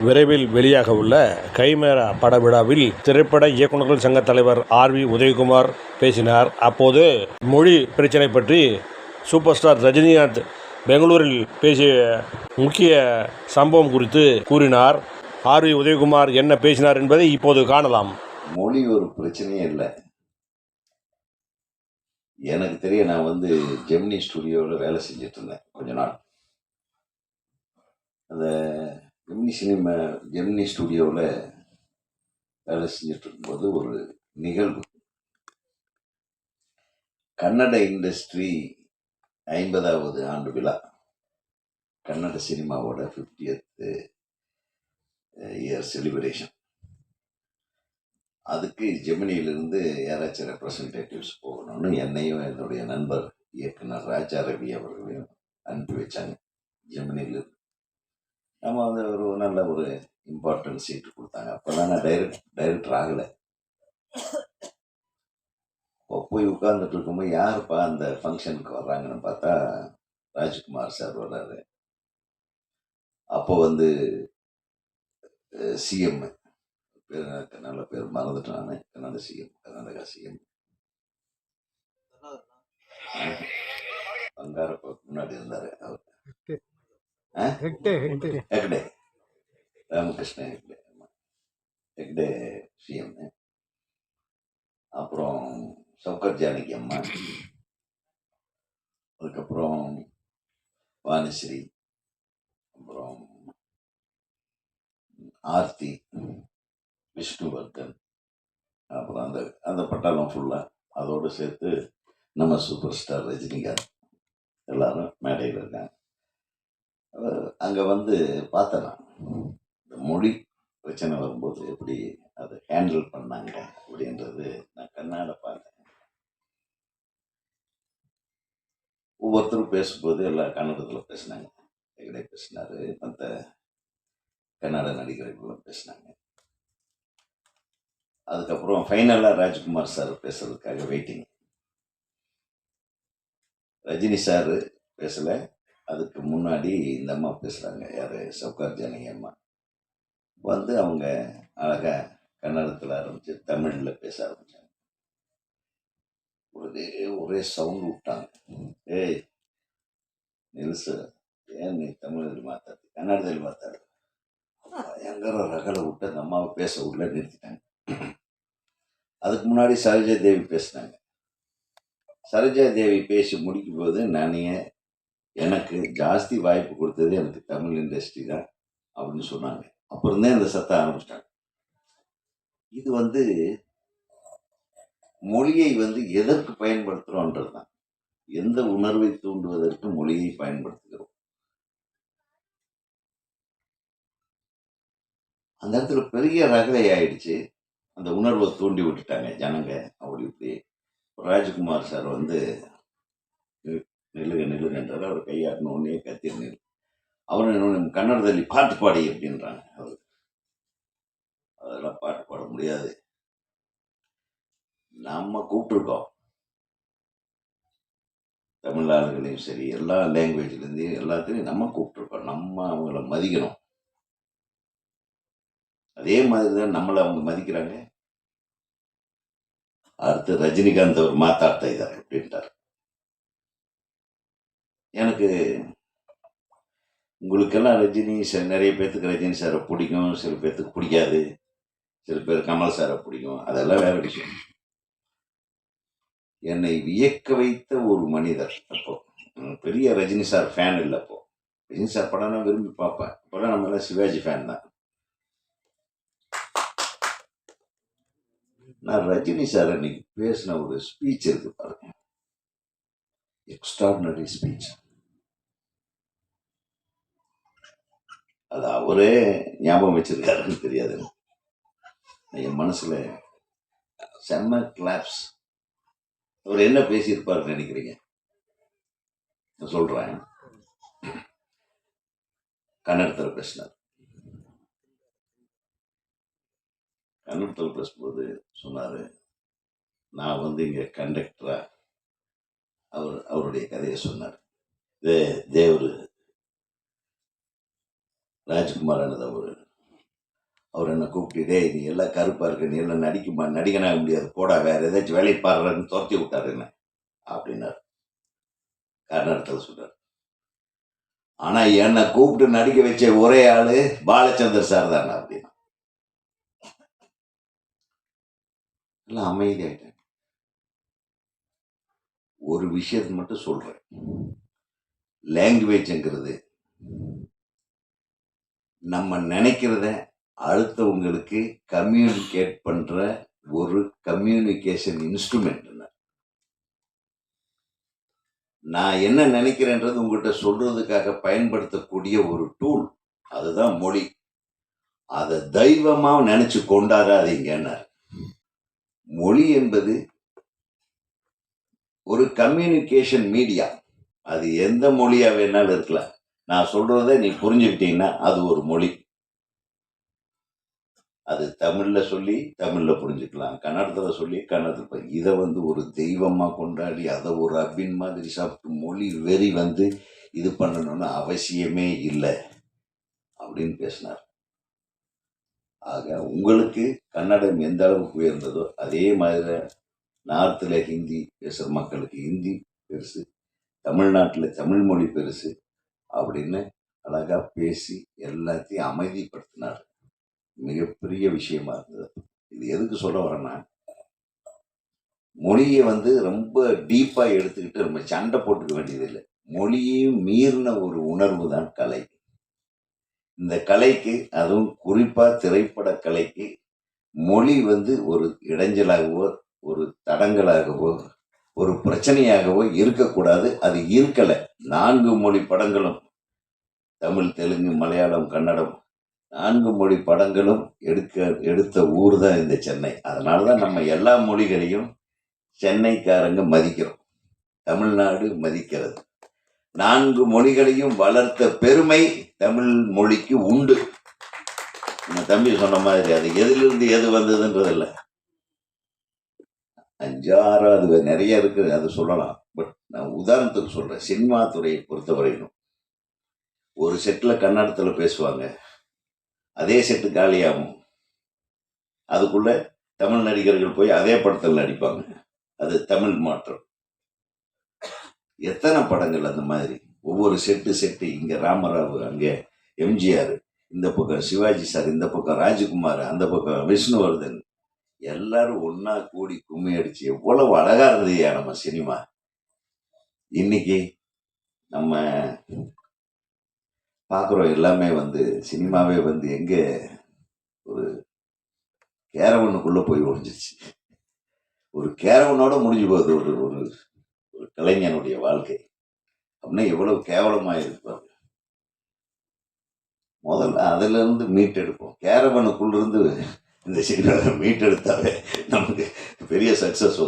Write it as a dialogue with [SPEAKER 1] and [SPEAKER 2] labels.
[SPEAKER 1] விரைவில் வெளியாக உள்ள கைமேரா பட விழாவில் திரைப்பட இயக்குநர்கள் சங்க தலைவர் ஆர்.வி. உதயகுமார் பேசினார். அப்போது மொழி பிரச்சினை பற்றி சூப்பர் ஸ்டார் ரஜினிகாந்த் பெங்களூரில் பேசிய முக்கிய சம்பவம் குறித்து கூறினார். ஆர்.வி. உதயகுமார் என்ன பேசினார் என்பதை இப்போது காணலாம்.
[SPEAKER 2] மொழி ஒரு பிரச்சனையே இல்லை. எனக்கு தெரிய நான் ஜெமினி ஸ்டுடியோவில் வேலை செஞ்சுட்டு இருந்தேன் கொஞ்ச நாள். அந்த ஜெமினி ஸ்டுடியோவில் வேலை செஞ்சுட்டு இருக்கும்போது ஒரு நிகழ்வு, கன்னட இண்டஸ்ட்ரி 50வது ஆண்டு விழா, கன்னட சினிமாவோட 50th இயர் செலிப்ரேஷன். அதுக்கு ஜெமினியிலிருந்து யாராச்சும் ரெப்ரசன்டேட்டிவ்ஸ் போகணும்னு என்னையும் என்னுடைய நண்பர் இயக்குனர் ராஜா ரவி அவர்களையும் அனுப்பி வச்சாங்க ஜெமினியிலிருந்து. நம்ம ஒரு நல்ல ஒரு இம்பார்ட்டன்ட் சீட்டு கொடுத்தாங்க. அப்போதான் நான் டைரக்டர் ஆகலை. போய் உட்கார்ந்துட்டு இருக்கும்போது யாருப்பா அந்த ஃபங்க்ஷனுக்கு வர்றாங்கன்னு பார்த்தா ராஜ்குமார் சார் வர்றாரு. அப்போ சிஎம் பேர், நல்ல பேர் மறந்துட்டேன் நான், கர்நாடகா சிஎம் பங்காரப்ப முன்னாடி இருந்தாரு அவர், ஹெக்டே, ராமகிருஷ்ண ஹெக்டே சிஎம். அப்புறம் சவுகர் ஜானகி அம்மா, அதுக்கப்புறம் வாணிஸ்ரீ, அப்புறம் ஆர்த்தி, விஷ்ணுவர்தன், அப்புறம் அந்த பட்டாளம் ஃபுல்லாக, அதோடு சேர்த்து நம்ம சூப்பர் ஸ்டார் ரஜினிகாந்த் எல்லாரும் மேடையில் இருக்காங்க. அங்கே பார்த்தேன் நான், இந்த மொழி பிரச்சனை வரும்போது எப்படி அதை ஹேண்டில் பண்ணாங்க அப்படின்றது நான் கண்ணாட பார்த்தேன். ஒவ்வொருத்தரும் பேசும்போது எல்லாம் கன்னடத்தில் பேசினாங்க. எங்கடே பேசினாரு, மற்ற கன்னட நடிகர்களும் பேசினாங்க. அதுக்கப்புறம் ஃபைனலாக ராஜ்குமார் சார் பேசுறதுக்காக வெயிட்டிங். ரஜினி சார் பேசலை, அதுக்கு முன்னாடி இந்த அம்மா பேசுகிறாங்க. யார்? சவுகார் ஜானகி அம்மா அவங்க அழகாக கன்னடத்தில் ஆரம்பித்து தமிழில் பேச ஆரம்பித்தாங்க. ஒரே சவுண்ட் விட்டாங்க. ஏய் நில்சு, ஏன் நீ தமிழில் மாத்தாது, கன்னடத்தில் மாத்தாது, பயங்கர ரகலை விட்டு அந்த அம்மாவை பேச உள்ள நிறுத்திட்டாங்க. அதுக்கு முன்னாடி சரோஜா தேவி பேசினாங்க. சரோஜா தேவி பேசி முடிக்கும் போது எனக்கு ஜாஸ்தி வாய்ப்பு கொடுத்தது எனக்கு தமிழ் இண்டஸ்ட்ரி தான் அப்படின்னு சொன்னாங்க. அப்புறம் தான் இந்த சத்தம் ஆரம்பிச்சிட்டாங்க. இது மொழியை எதற்கு பயன்படுத்துகிறோன்றது தான். எந்த உணர்வை தூண்டுவதற்கு மொழியை பயன்படுத்துகிறோம். அந்த இடத்துல பெரிய ரகலை ஆயிடுச்சு. அந்த உணர்வை தூண்டி விட்டுட்டாங்க ஜனங்க. அப்படி இப்படி ராஜ்குமார் சார் நில்லுங்கன்றார். அவர் கையாட்டின உடனே கத்திர நில். அவரு கன்னடದಲ್ಲಿ பாட்டு பாடி அப்படின்றாங்க. அவர் அதெல்லாம் பாட்டு பாட முடியாது, நம்ம கூப்பிட்டுருக்கோம் தமிழ் ஆளுகளையும் சரி, எல்லா லாங்குவேஜ்லேருந்து எல்லாத்தையும் நம்ம கூப்பிட்டுருக்கோம். நம்ம அவங்கள மதிக்கணும். அதே மாதிரி தான் நம்மளை அவங்க மதிக்கிறாங்க. அடுத்து ரஜினிகாந்த் அவர் மாத்தாಡ್ತಾ ಇದ್ದಾರೆ அப்படின்ட்டார். எனக்கு உங்களுக்கெல்லாம் நிறைய பேர்த்துக்கு ரஜினி சாரை பிடிக்கும், சில பேர்த்துக்கு பிடிக்காது, சில பேர் கமல் சாரை பிடிக்கும், அதெல்லாம் வேற விஷயம். என்னை வியக்க வைத்த ஒரு மனிதர். அப்போ பெரிய ரஜினி சார் ஃபேன் இல்லை. அப்போ ரஜினி சார் படம்னா விரும்பி பார்ப்பேன். இப்போலாம் நம்ம எல்லாம் சிவாஜி ஃபேன் தான். நான் ரஜினி சார் அன்னைக்கு பேசின ஒரு ஸ்பீச் இருக்கு பாருங்க, எக்ஸ்ட்ராடினரி ஸ்பீச். அது அவரே ஞாபகம் வச்சிருக்காருன்னு தெரியாது, என் மனசுல செம்ம கிளாப்ஸ். அவர் என்ன பேசியிருப்பாருன்னு நினைக்கிறீங்க? சொல்றேன். கன்னடத்தில் பேசினார். கன்னடத்தில் பேசும்போது சொன்னாரு, நான் இங்க கண்டக்டரா, அவருடைய கதையை சொன்னார். தேவர் ராஜ்குமார் ಅನ್ನೋದವರು அவர் என்னை கூப்பிட்டு, டேய் நீ எல்லாம் கருப்பா இருக்க, நீ எல்லாம் நடிகனாக முடியாது, போடா வேற ஏதாச்சும் வேலையை பாடுறன்னு துரத்தி விட்டாரு என்ன அப்படின்னாரு. கர்நாடகத்தில் சொல்றாரு. ஆனா என்னை கூப்பிட்டு நடிக்க வச்ச ஒரே ஆளு பாலச்சந்தர் சார் தானே அப்படின்னு. எல்லாம் அமைதியாயிட்டேன். ஒரு விஷயத்தை மட்டும் சொல்றேன். லாங்குவேஜ்ங்கிறது நம்ம நினைக்கிறத அடுத்தவங்களுக்கு கம்யூனிகேட் பண்ற ஒரு கம்யூனிகேஷன் இன்ஸ்ட்ருமெண்ட். நான் என்ன நினைக்கிறேன்றது உங்கள்கிட்ட சொல்றதுக்காக பயன்படுத்தக்கூடிய ஒரு டூல். அதுதான் மொழி. அதை தெய்வமா நினைச்சு கொண்டாடாதீங்கன்னார். மொழி என்பது ஒரு கம்யூனிகேஷன் மீடியா. அது எந்த மொழியா வேணாலும் இருக்கலாம். நான் சொல்றதை நீ புரிஞ்சுக்கிட்டீங்கன்னா அது ஒரு மொழி. அது தமிழ்ல சொல்லி தமிழ்ல புரிஞ்சுக்கலாம், கன்னடத்துல சொல்லி கன்னடத்துல. இதை ஒரு தெய்வமா கொண்டாடி அதை ஒரு அபின் மாதிரி சாப்பிட்டு மொழி வெறி இது பண்ணணும்னு அவசியமே இல்லை அப்படின்னு பேசினார். ஆக உங்களுக்கு கன்னடம் எந்த அளவுக்கு உயர்ந்ததோ அதே மாதிரி நார்த்தில் ஹிந்தி பேசுகிற மக்களுக்கு ஹிந்தி பெருசு, தமிழ்நாட்டில் தமிழ் மொழி பெருசு அப்படின்னு அழகா பேசி எல்லாத்தையும் அமைதிப்படுத்தினார். மிகப்பெரிய விஷயமா இருந்தது. இது எதுக்கு சொல்ல வரேன்னா, மொழியை ரொம்ப டீப்பா எடுத்துக்கிட்டு நம்ம சண்டை போட்டுக்க வேண்டியதில்லை. மொழியையும் மீறின ஒரு உணர்வு தான் கலை. இந்த கலைக்கு, அதுவும் குறிப்பா திரைப்பட கலைக்கு, மொழி ஒரு இடைஞ்சலாகவோ ஒரு தடங்களாகவோ ஒரு பிரச்சனையாகவோ இருக்கக்கூடாது. அது இருக்கலை. 4 மொழி படங்களும், தமிழ், தெலுங்கு, மலையாளம், கன்னடம் 4 மொழி படங்களும் எடுத்த ஊர் தான் இந்த சென்னை. அதனாலதான் நம்ம எல்லா மொழிகளையும் சென்னைக்காரங்க மதிக்கிறோம், தமிழ்நாடு மதிக்கிறது. 4 மொழிகளையும் வளர்த்த பெருமை தமிழ் மொழிக்கு உண்டு. நம்ம தம்பி சொன்ன மாதிரி அது எதிலிருந்து எது வந்ததுன்றது இல்லை. 5 6 நிறைய இருக்கு, அது சொல்லலாம். பட் நான் உதாரணத்துக்கு சொல்றேன். சினிமா துறையை பொறுத்தவரையிலும் ஒரு செட்ல கன்னடத்துல பேசுவாங்க, அதே செட்டு காலியாகும், அதுக்குள்ள தமிழ் நடிகர்கள் போய் அதே படத்தில் நடிப்பாங்க. அது தமிழ் மாற்றம். எத்தனை படங்கள் அந்த மாதிரி. ஒவ்வொரு செட்டு இங்க ராமராவ், அங்க எம்ஜிஆர், இந்த பக்கம் சிவாஜி சார், இந்த பக்கம் ராஜகுமார், அந்த பக்கம் விஷ்ணுவர்தன், எல்லாரும் ஒன்னா கூடி கும்மி அடிச்சு எவ்வளவு அழகா இருந்ததுயா நம்ம சினிமா. இன்னைக்கு நம்ம பாக்குறோம் எல்லாமே சினிமாவே எங்க ஒரு கேரவனுக்குள்ள போய் ஒழிஞ்சிருச்சு. ஒரு கேரவனோட முடிஞ்சு போகுது ஒரு ஒரு ஒரு கலைஞனுடைய வாழ்க்கை. அப்படின்னா எவ்வளவு கேவலமா இருப்பாங்க. முதல்ல அதுல இருந்து மீட்டெடுப்போம். கேரவனுக்குள்ள இருந்து இந்த சினிமாவை மீட்டெடுத்தாவே நமக்கு பெரிய சக்சஸ்